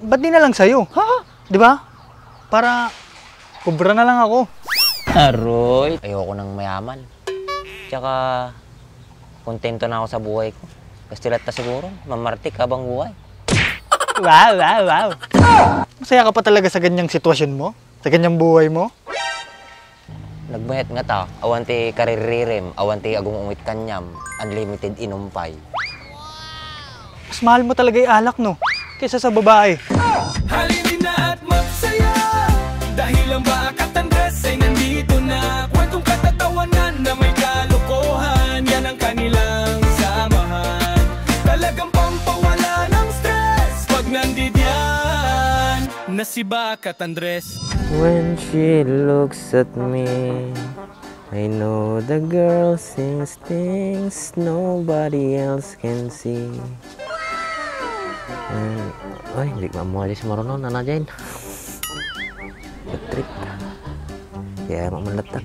ba't di na lang sa'yo? Ha? Di ba? Para kubra na lang ako. Aroy, ayoko nang mayaman. Tsaka, kontento na ako sa buhay ko. Kastilat na siguro, mamartik habang buhay. Wow, wow, wow. Masaya ka pa talaga sa ganyang sitwasyon mo? Sa ganyang buhay mo? Nagbayat nga ta, awanti kariririm, awanti agong umit kanyam, unlimited inumpay. Mas mahal mo talaga yung alak, no? Kaysa sa babae. Halinin na at magsaya, dahil ang Bakat Andres ay nandito na. Kwentong katatawanan na may kalokohan, yan ang kanilang samahan. Talagang pampawala ng stress pag nandidyan na si Bakat Andres. When she looks at me, I know the girl sings things nobody else can see. Ay, hindi ka mamuha si Maronon, nana dyan. Trip. Kaya mamanlatan.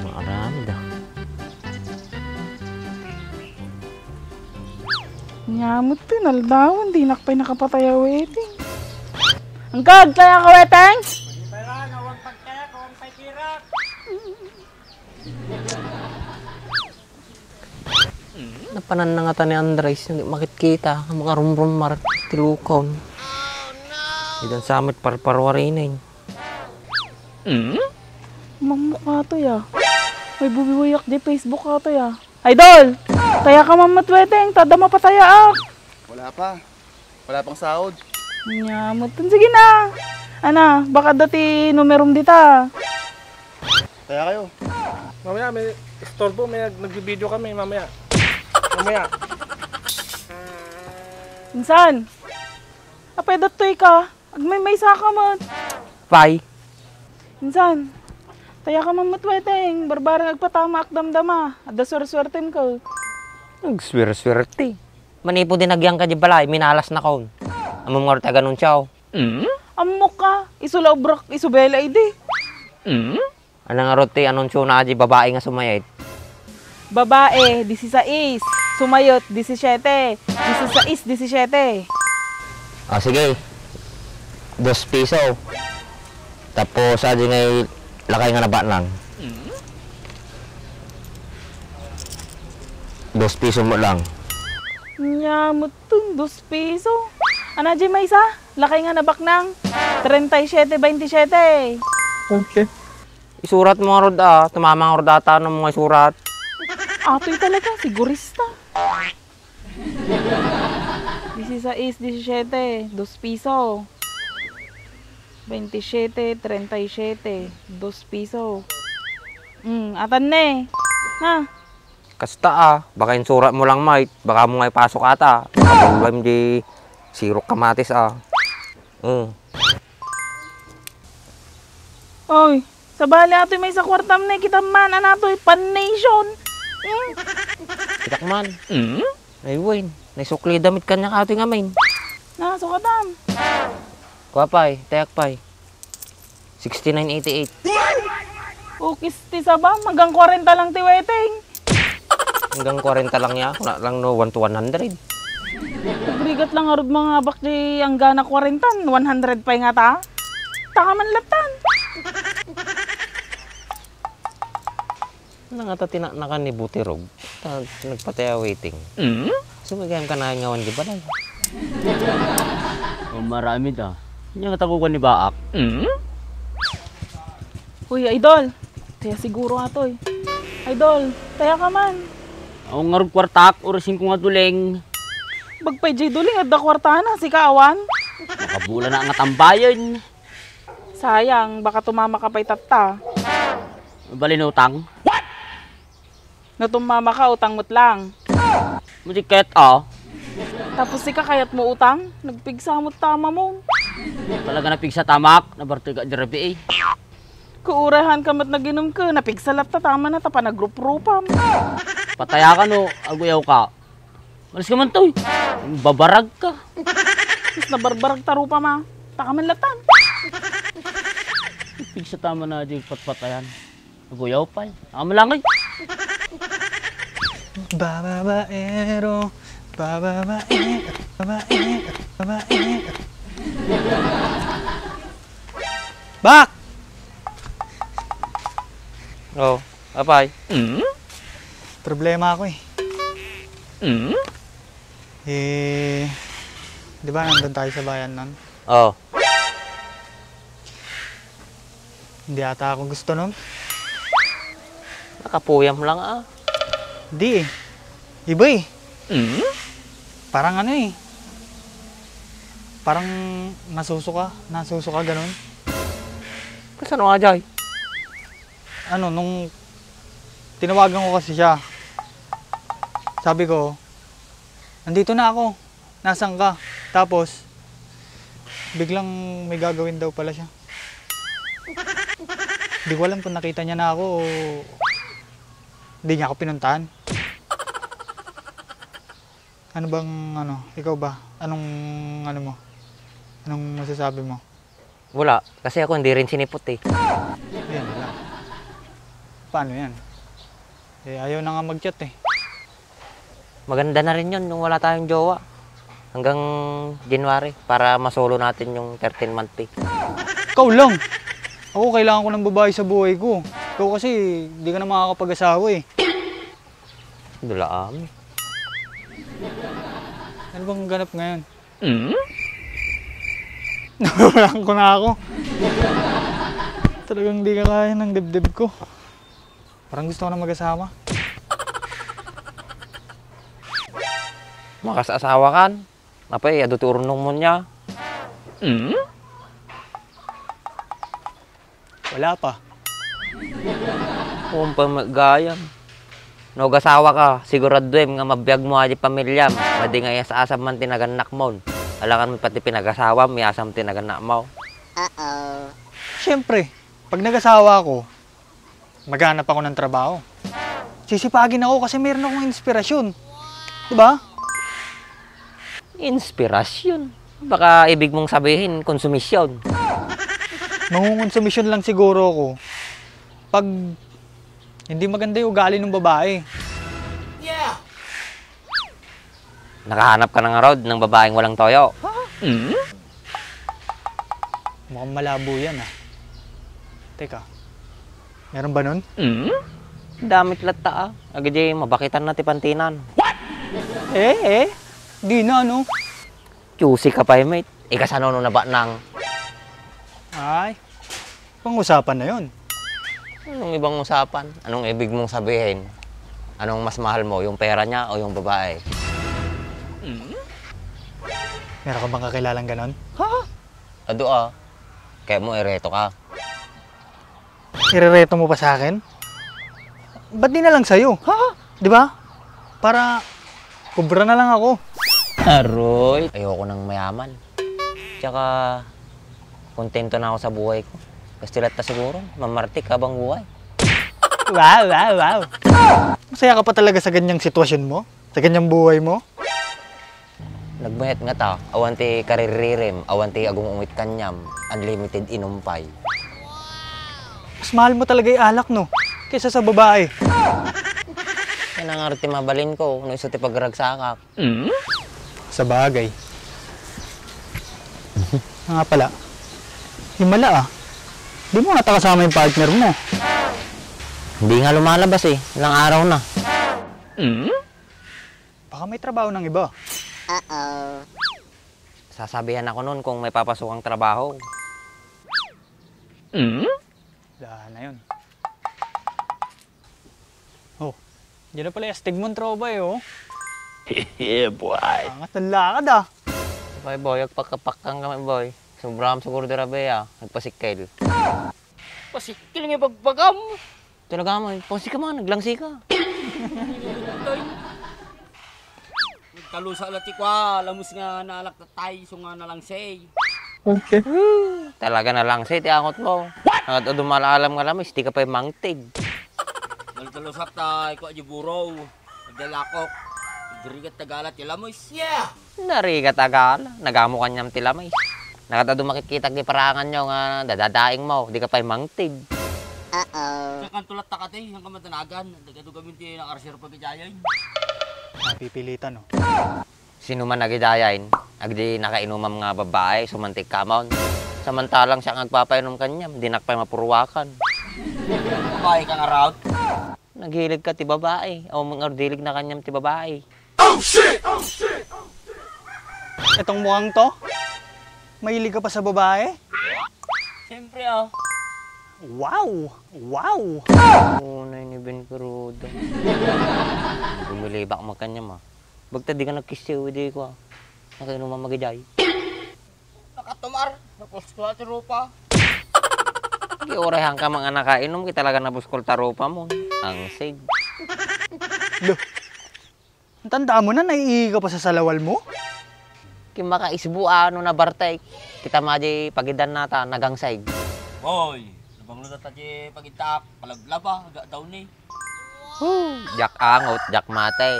Marami dah. Nyamot din, aldawan, di nakapay nakapatay wedding. Angkag, kaya ka weteng? Pera, nawag pagkaya, kawang pagkirak. Napanan na nga ta ni Andres, hindi makikita ang mga rumrumar, tilukon. Idan sa amit parparwarinin. Mamukha to ya. May bubiwayak di Facebook ka to ya. Idol! Kaya ka mamatweteng, tada mapataya ah. Wala pa. Wala pang sahod. Nyamot din, sige na. Ana, baka dati numerom dita. Kaya kayo. Mamaya, may istorbo, may nag-video kami, mamaya. Mamaya. Insan? Apay datoy ka. Agmay saka man. Pai. Insan? Taya ka mamatweteng, barbarang agpatama akdamdama. Ada swerte-swerten ka. Nagswerte-swerte. Manipo din nagyang ka di balay, minalas na kaon. Among nga taga nun siyaw. Amok ka, isula ubrak, isubela idi. Anong nga rote, anunsyo na di babae nga sumayad. Babae, 16. Sumayot, 17. 16, 17. Ah, sige. 2 piso. Tapos, adi ngay lakay nga naba lang. 2 piso mo lang. Nyamot tun, 2 piso. Ana di may isa? Lakay nga nabak ng 37, 27. Okay. Isurat mo nga rod tumama nga rod ata ng mga isurat. Atoy talaga, sigurista. 16, 17, 2 piso. 27, 37, 2 piso. Atan ne. Ha? Kasta baka insurat mo lang mate, baka mo nga ipasok ata. Baka mo di sirok kamatis Oy, sa bali atoy may sa kwartam na kita man, anatoy, pan-nation. Kitak man. Ay win, naisukli damit kanya ka ito nga main. Sukatam. Kuwapay, tayak pay. 6988. Ukis ti sabang, hanggang 40 lang ti weteng. Hanggang 40 lang ya, wala lang no 1 to 100. Pagrigat lang arod mga bakdi ang gana 40, 100 pa nga ta. Taka man latan. Ano nga ta tinaknakan ni Butirog? Nagpataya waiting. Sumagayam ka na ngawan di ba na? Marami ta. Hindi nga takukan ni Baak. Uy, idol. Kaya siguro atoy. Idol, taya ka man. Ako nga rin kwartak, orasin ko nga tuleng. Bagpay jay duling at da kwartana, si Kawan. Makabula na nga tambayan. Sayang, baka tumama ka pa'y tatta. Balinutang. Natumama ka, utang mo't lang. Mutiket Tapos si kayat mo utang, nagpigsa mo't tama mo. Talaga napigsa tamak, nabartiga di rabi eh. Kuurahan ka mo't naginom ka, napigsalat ta tama na ta pa nagrup-rupam. Pataya ka no, aguyaw ka. Malis ka man to eh. Babarag ka. Mas nabarbarag tarupa ma, taka man latan. Pig sa tama na di patpatayan. Aguyaw pa. Amalangay. Babaero, babaero, babaero. Bak! Oh, apay. Problema ako eh. Di ba nandun tayo sa bayan nun? Oh, Hindi ata ako gusto nun. nakapuyam lang ah. Di eh. Iba eh. Parang ano eh. Parang nasusuka ganun. Kasi ano nga, Jay? Ano, nung tinawagan ko kasi siya, sabi ko, nandito na ako, nasan ka? Tapos, biglang may gagawin daw pala siya. Hindi ko alam kung nakita niya na ako o hindi niya ako pinuntahan. Ano bang, ikaw ba? Anong mo? Anong masasabi mo? Wala, kasi ako hindi rin sinipot eh. Yan wala. Paano yan? Eh, ayaw na nga mag-chat eh. Maganda na rin yun nung wala tayong jowa. Hanggang January, para masolo natin yung 13-month pay. Ikaw lang! Ako, kailangan ko ng babae sa buhay ko. Ikaw kasi, di ka na makakapag-asawa eh. Dulaam. Ano bang ganap ngayon? Nawalan ko na ako. Talagang di ka kaya ng dibdib ko. Parang gusto ko na mag-asawa. Makas-asawa kan. Apay, aduturunong mo niya. Wala pa. Kung pa magayam. Nag-asawa ka, siguraduem nga mabiyag mo aji pamilyam. Madi nga sa asam man tinaganak mo. Alangan mo pati pinag-asawa, may asam tinaganak mo. Siyempre, pag nag-asawa ako, maghanap ako ng trabaho. Sisipagin ako kasi meron akong inspirasyon. Diba? Inspirasyon. Baka ibig mong sabihin, konsumisyon. Mangungonsumisyon lang siguro ako pag hindi maganda yung ugali ng babae. Nakahanap ka ng road ng babaeng walang toyo. Mukhang malabo yan ah. Teka, meron ba nun? Damit lata ah. Agad mabakitan na tipantinan. Di na ano. Choosy ka pa mate. Ikasano na ba nang? Ay, pang-usapan na yun. Anong ibang usapan? Anong ibig mong sabihin? Anong mas mahal mo? Yung pera niya o yung babae? Meron ka bang kakilalang ganon? Ado ah. Kaya mo ireto ka. Irereto mo pa sa akin? Ba't di na lang sa'yo? Di ba? Para kubra na lang ako. Aroy! Ayoko ng mayaman. Tsaka, kontento na ako sa buhay ko. Kastilat na siguro, mamartik habang buhay. Wow! Masaya ka pa talaga sa ganyang sitwasyon mo? Sa ganyang buhay mo? Nagbuhet nga ta, awanti kariririm, awanti agong umit kanyam, unlimited inumpay. Mas mahal mo talaga yung alak, no? Kaysa sa babae. Yan ang arti mabalin ko, no iso ti pagragsakak. Sa bagay. Nga pala, himala ah. Di mo nga kasama yung partner mo. Hindi nga lumalabas eh, ilang araw na. Baka may trabaho ng iba. Sasabihan ako nun kung may papasok ang trabaho. Wala na yun. Oh, dyan na pala yung astig mong tropa eh, oh. Yeah, boy. Angat ng lakad ah. Boy, boy, agpakapakang kami, boy. Sobrang siguro di rabe ah, nagpasikil. Pasikil nga pagbagam. Talaga mo, pasi ka man, naglangsi ka. Nagkalusa lati kwa, lamos nga nalak na tayo, so nga nalang say. Talaga na lang, say, tiangot mo. What? At dumalalam nga lamis, di ka pa yung mangtig. Nagkalusap tayo, kwa di buraw. Nagdalakok. Nagdirigat tagalat, ilamos. Yeah! Narigat agala, nagamo kanyam tilamay. Nakatado makikita di parangan nyo nga dadadaing mo. Di ka pa'y mangtig. Sakan tulat takate, ang kamatanagan. Nagado gamin ti nakarsir pagkajayan. Napipilitan, no? Sino man nagidayain, agdi nakainomam nga babae, sumantik kamon. Samantalang siya ang agpapainom kanya, di nakpay mapurwakan. Babae ka nga route. Naghilig ka ti babae, o mga dilig na kanyam ti babae. Itong mukhang to? Mahilig ka pa sa babae? Siyempre ah. Wow! Wow! Unay ni Ben Perudo. Bumilibak mo kanyam ah. Bagta di ka nagkisiw, di ko ah. Nakainomam magiday. Nakatumar. Napos ko at rupa. Giurahan ka mga nakainom, kita talaga nabuskol tarupa mo. Ang sig. Lo, ang tanda mo na, naiihi ka pa sa salawal mo? Kimakaisbu ano na bartay. Kita maji pagidan nata, nagangsay. Boy, nabanglo na tayo pagitak. Palaglaba, agak daw ni. Jak angot, jak matay.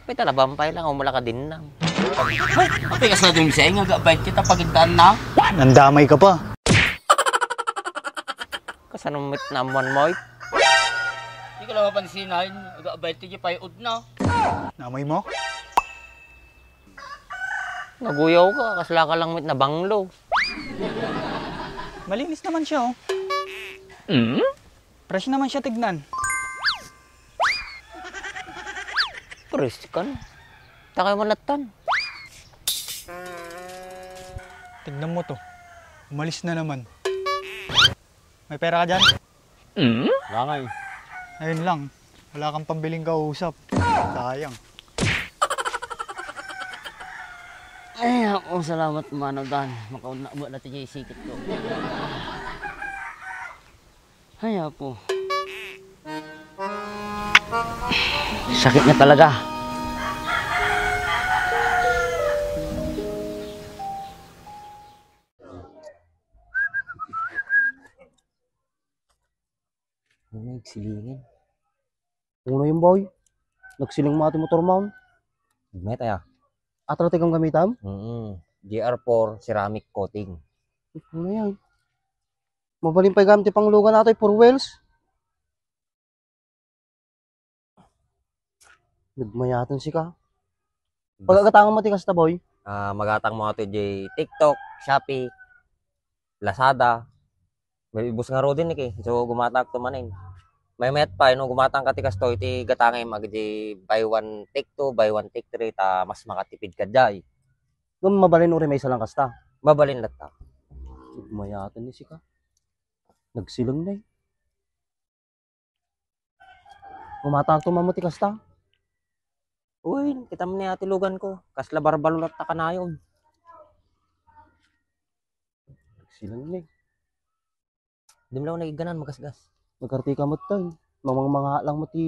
Pita na bampay lang, umula ka din nang. Ay, apikas na din siya. Agak bait kita pagitan na. Nandamay ka pa. Kasanumit na mon moy. Hindi ko lang mapansinahin. Agak bait tayo payod na. Namoy mo? Naguyaw ka, kasla ka lang mit na banglo. Malinis naman siya, oh. Fresh naman siya tignan. Pres ka na. Takay manatan. Tignan mo to. Umalis na naman. May pera ka dyan? Langay. Ayun lang. Wala kang pambiling kausap. Sayang. Ay, ako salamat manadan. Makaunakbo natin yung isikit ko. Ay, po. Sakit na talaga. Nagsilingin. Uno yung boy. Nagsiling mo ati motor mount. May tayo. Atratik ang gamitam. GR4 ceramic coating. Ano yan? Mabaling pa gamit pang lugan nato for wheels. Nagmayatan si ka. Pagkakatangan mo ti kasta boy. Magatang mo ito di TikTok, Shopee, Lazada. May ibus nga ro din eh. So gumatag to manin. May met pa no gumatang ka ti kasto iti gatangay magdi buy one take two, buy one take three ta mas makatipid ka jay. Kung mabalin uri may salang kasta. Mabalin latta. Nagmayatan ni si ka. Nagsilang na eh. Gumatang to mamuti kasta. Uy, kita mo ni ati lugan ko. Kasla barbalulot ta kanayon. Nagsilang na eh. Di mo lang nagiganan magasgas. Nagkartika mo tayo. Mga lang mo ti